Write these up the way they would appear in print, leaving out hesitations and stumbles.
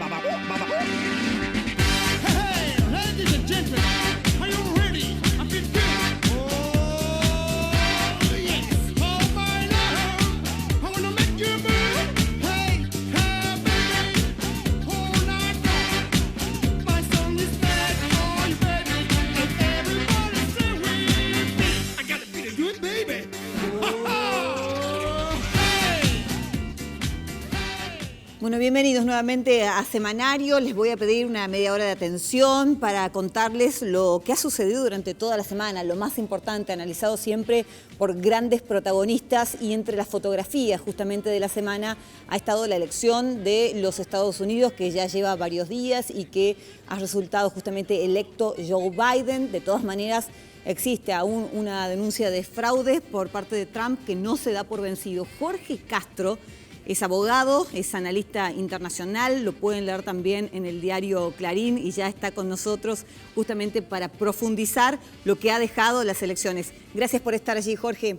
Hey, ladies and gentlemen, are you ready? I feel good. Oh, yes. Oh, my love, I wanna make you move. Hey, hey, baby, all night long. My song is bad for you, baby, and everybody say with me. I gotta be the good baby. Bueno, bienvenidos nuevamente a Semanario. Les voy a pedir una media hora de atención para contarles lo que ha sucedido durante toda la semana, lo más importante, analizado siempre por grandes protagonistas, y entre las fotografías justamente de la semana ha estado la elección de los Estados Unidos, que ya lleva varios días y que ha resultado justamente electo Joe Biden. De todas maneras, existe aún una denuncia de fraude por parte de Trump que no se da por vencido. Jorge Castro es abogado, es analista internacional, lo pueden leer también en el diario Clarín, y ya está con nosotros justamente para profundizar lo que ha dejado las elecciones. Gracias por estar allí, Jorge.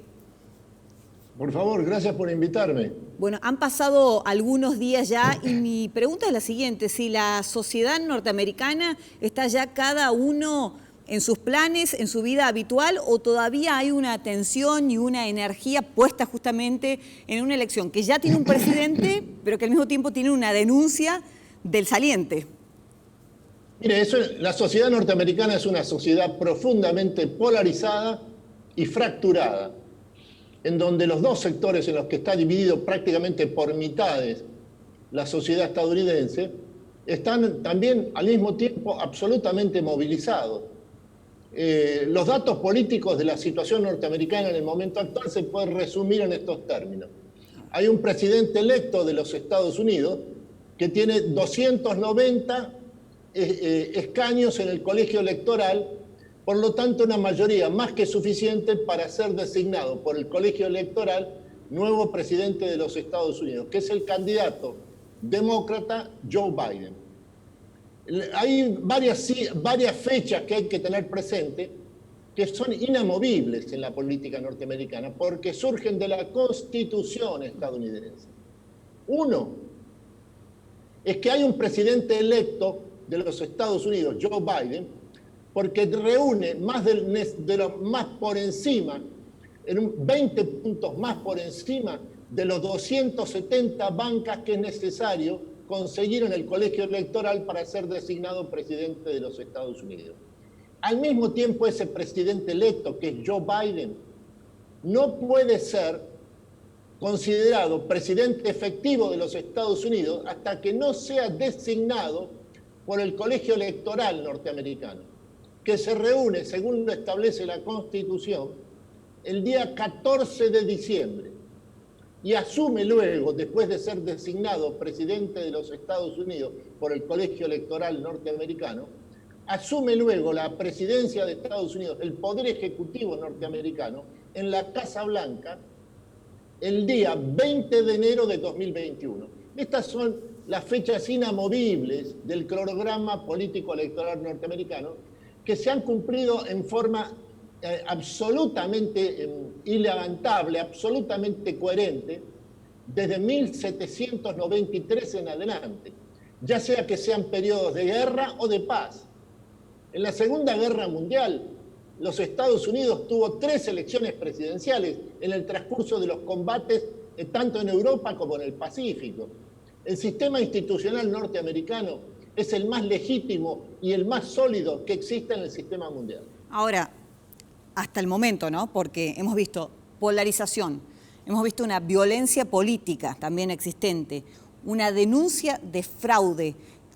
Por favor, gracias por invitarme. Bueno, han pasado algunos días ya y mi pregunta es la siguiente: si la sociedad norteamericana está ya cada uno en sus planes, en su vida habitual, o todavía hay una tensión y una energía puesta justamente en una elección que ya tiene un presidente, pero que al mismo tiempo tiene una denuncia del saliente. Mire, la sociedad norteamericana es una sociedad profundamente polarizada y fracturada, en donde los dos sectores en los que está dividido prácticamente por mitades la sociedad estadounidense están también al mismo tiempo absolutamente movilizados. Los datos políticos de la situación norteamericana en el momento actual se pueden resumir en estos términos. Hay un presidente electo de los Estados Unidos que tiene 290 escaños en el colegio electoral, por lo tanto una mayoría más que suficiente para ser designado por el colegio electoral nuevo presidente de los Estados Unidos, que es el candidato demócrata Joe Biden. Hay varias fechas que hay que tener presente que son inamovibles en la política norteamericana porque surgen de la Constitución estadounidense. Uno es que hay un presidente electo de los Estados Unidos, Joe Biden, porque reúne más por encima, en 20 puntos más por encima de los 270 bancas que es necesario conseguir en el colegio electoral para ser designado presidente de los Estados Unidos. Al mismo tiempo, ese presidente electo, que es Joe Biden, no puede ser considerado presidente efectivo de los Estados Unidos hasta que no sea designado por el colegio electoral norteamericano, que se reúne, según lo establece la Constitución, el día 14 de diciembre. Y asume luego, después de ser designado presidente de los Estados Unidos por el colegio electoral norteamericano, asume luego la presidencia de Estados Unidos, el poder ejecutivo norteamericano, en la Casa Blanca, el día 20 de enero de 2021. Estas son las fechas inamovibles del cronograma político electoral norteamericano que se han cumplido en forma absolutamente ilevantable, absolutamente coherente, desde 1793 en adelante, ya sea que sean periodos de guerra o de paz. En la Segunda Guerra Mundial, los Estados Unidos tuvo 3 elecciones presidenciales en el transcurso de los combates, tanto en Europa como en el Pacífico. El sistema institucional norteamericano es el más legítimo y el más sólido que existe en el sistema mundial. Ahora, hasta el momento, ¿no? Porque hemos visto polarización, hemos visto una violencia política también existente, una denuncia de fraude.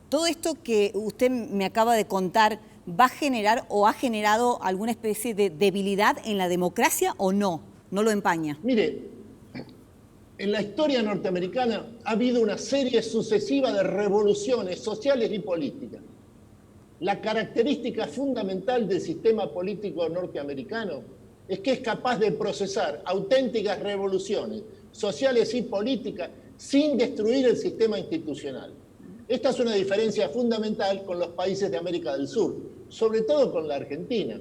Todo esto que usted me acaba de contar, ¿va a generar o ha generado alguna especie de debilidad en la democracia o no? ¿No lo empaña? Mire, en la historia norteamericana ha habido una serie sucesiva de revoluciones sociales y políticas. La característica fundamental del sistema político norteamericano es que es capaz de procesar auténticas revoluciones sociales y políticas sin destruir el sistema institucional. Esta es una diferencia fundamental con los países de América del Sur, sobre todo con la Argentina,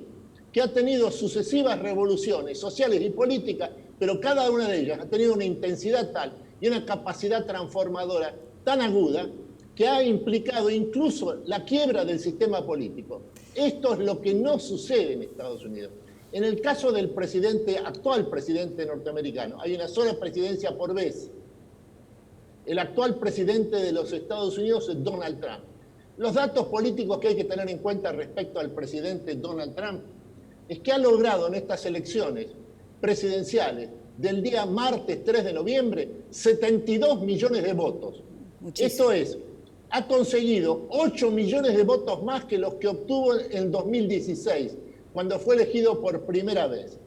que ha tenido sucesivas revoluciones sociales y políticas, pero cada una de ellas ha tenido una intensidad tal y una capacidad transformadora tan aguda que ha implicado incluso la quiebra del sistema político. Esto es lo que no sucede en Estados Unidos. En el caso del actual presidente norteamericano, hay una sola presidencia por vez. El actual presidente de los Estados Unidos es Donald Trump. Los datos políticos que hay que tener en cuenta respecto al presidente Donald Trump es que ha logrado en estas elecciones presidenciales del día martes 3 de noviembre 72 millones de votos. Muchísimo. Esto es, ha conseguido 8 millones de votos más que los que obtuvo en 2016, cuando fue elegido por primera vez.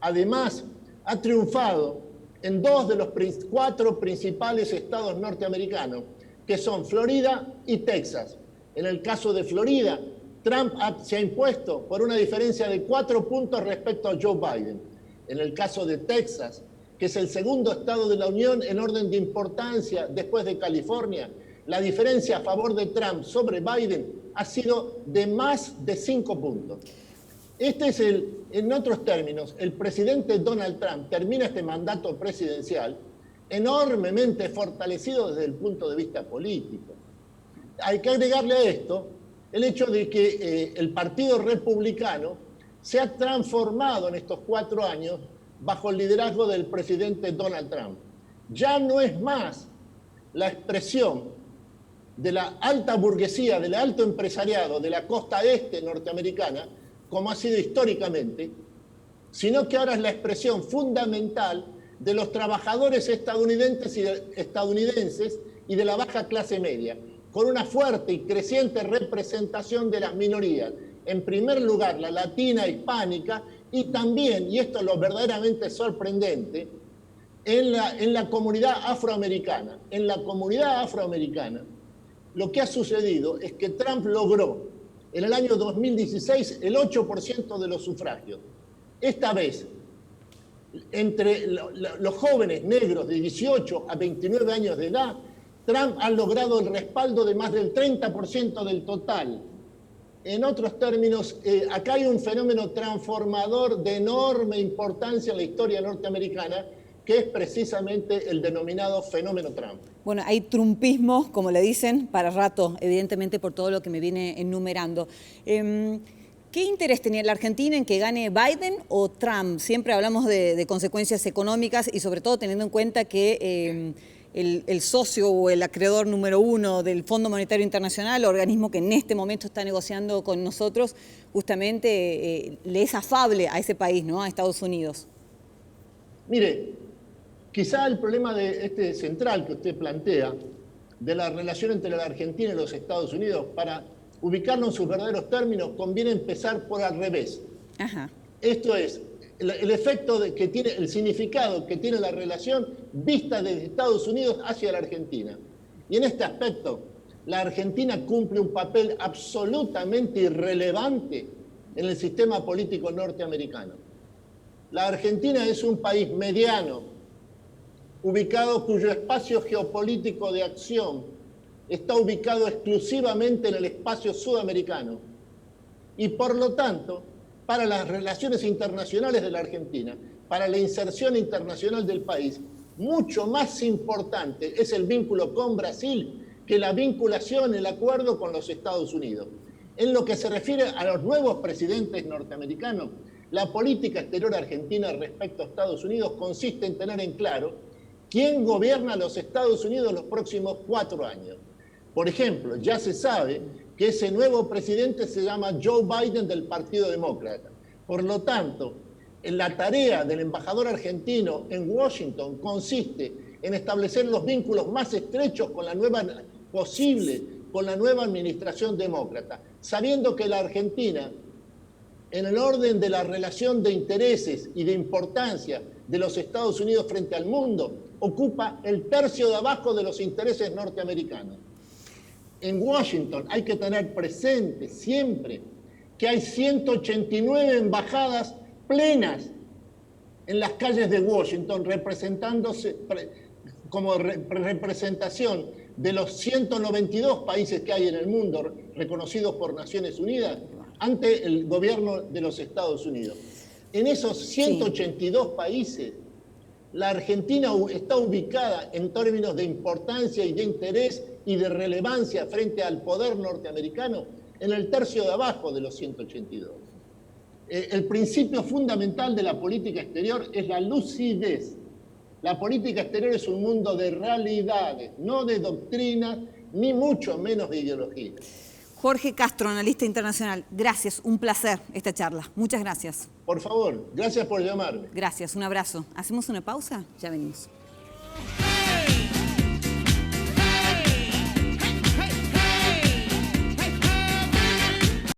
Además, ha triunfado en 2 de los 4 principales estados norteamericanos, que son Florida y Texas. En el caso de Florida, Trump se ha impuesto por una diferencia de 4 puntos respecto a Joe Biden. En el caso de Texas, que es el segundo estado de la Unión en orden de importancia después de California, la diferencia a favor de Trump sobre Biden ha sido de más de 5 puntos. Este es en otros términos, el presidente Donald Trump termina este mandato presidencial enormemente fortalecido desde el punto de vista político. Hay que agregarle a esto el hecho de que el Partido Republicano se ha transformado en estos 4 años bajo el liderazgo del presidente Donald Trump. Ya no es más la expresión de la alta burguesía, del alto empresariado de la costa este norteamericana, como ha sido históricamente, sino que ahora es la expresión fundamental de los trabajadores estadounidenses y de la baja clase media, con una fuerte y creciente representación de las minorías. En primer lugar, la latina, hispánica, y también, y esto es lo verdaderamente sorprendente, en la comunidad afroamericana. En la comunidad afroamericana, lo que ha sucedido es que Trump logró en el año 2016 el 8% de los sufragios. Esta vez, entre los jóvenes negros de 18 a 29 años de edad, Trump ha logrado el respaldo de más del 30% del total. En otros términos, acá hay un fenómeno transformador de enorme importancia en la historia norteamericana, que es precisamente el denominado fenómeno Trump. Bueno, hay trumpismo, como le dicen, para rato, evidentemente por todo lo que me viene enumerando. ¿Qué interés tenía la Argentina en que gane Biden o Trump? Siempre hablamos de consecuencias económicas y sobre todo teniendo en cuenta que el socio o el acreedor número 1 del Fondo Monetario Internacional, organismo que en este momento está negociando con nosotros, justamente le es afable a ese país, ¿no? A Estados Unidos. Mire, quizá el problema de central que usted plantea, de la relación entre la Argentina y los Estados Unidos, para ubicarlo en sus verdaderos términos, conviene empezar por al revés. Ajá. Esto es, el efecto que tiene, el significado que tiene la relación vista desde Estados Unidos hacia la Argentina. Y en este aspecto, la Argentina cumple un papel absolutamente irrelevante en el sistema político norteamericano. La Argentina es un país mediano, ubicado cuyo espacio geopolítico de acción está ubicado exclusivamente en el espacio sudamericano. Y por lo tanto, para las relaciones internacionales de la Argentina, para la inserción internacional del país, mucho más importante es el vínculo con Brasil que la vinculación, el acuerdo con los Estados Unidos. En lo que se refiere a los nuevos presidentes norteamericanos, la política exterior argentina respecto a Estados Unidos consiste en tener en claro quién gobierna los Estados Unidos los próximos 4 años. Por ejemplo, ya se sabe que ese nuevo presidente se llama Joe Biden del Partido Demócrata. Por lo tanto, en la tarea del embajador argentino en Washington consiste en establecer los vínculos más estrechos con la nueva administración demócrata, sabiendo que la Argentina, en el orden de la relación de intereses y de importancia de los Estados Unidos frente al mundo, ocupa el tercio de abajo de los intereses norteamericanos. En Washington hay que tener presente siempre que hay 189 embajadas plenas en las calles de Washington, representándose como representación de los 192 países que hay en el mundo reconocidos por Naciones Unidas ante el gobierno de los Estados Unidos. En esos 182 países, la Argentina está ubicada en términos de importancia y de interés y de relevancia frente al poder norteamericano en el tercio de abajo de los 182. El principio fundamental de la política exterior es la lucidez. La política exterior es un mundo de realidades, no de doctrinas, ni mucho menos de ideologías. Jorge Castro, analista internacional, gracias, un placer esta charla. Muchas gracias. Por favor, gracias por llamarme. Gracias, un abrazo. ¿Hacemos una pausa? Ya venimos.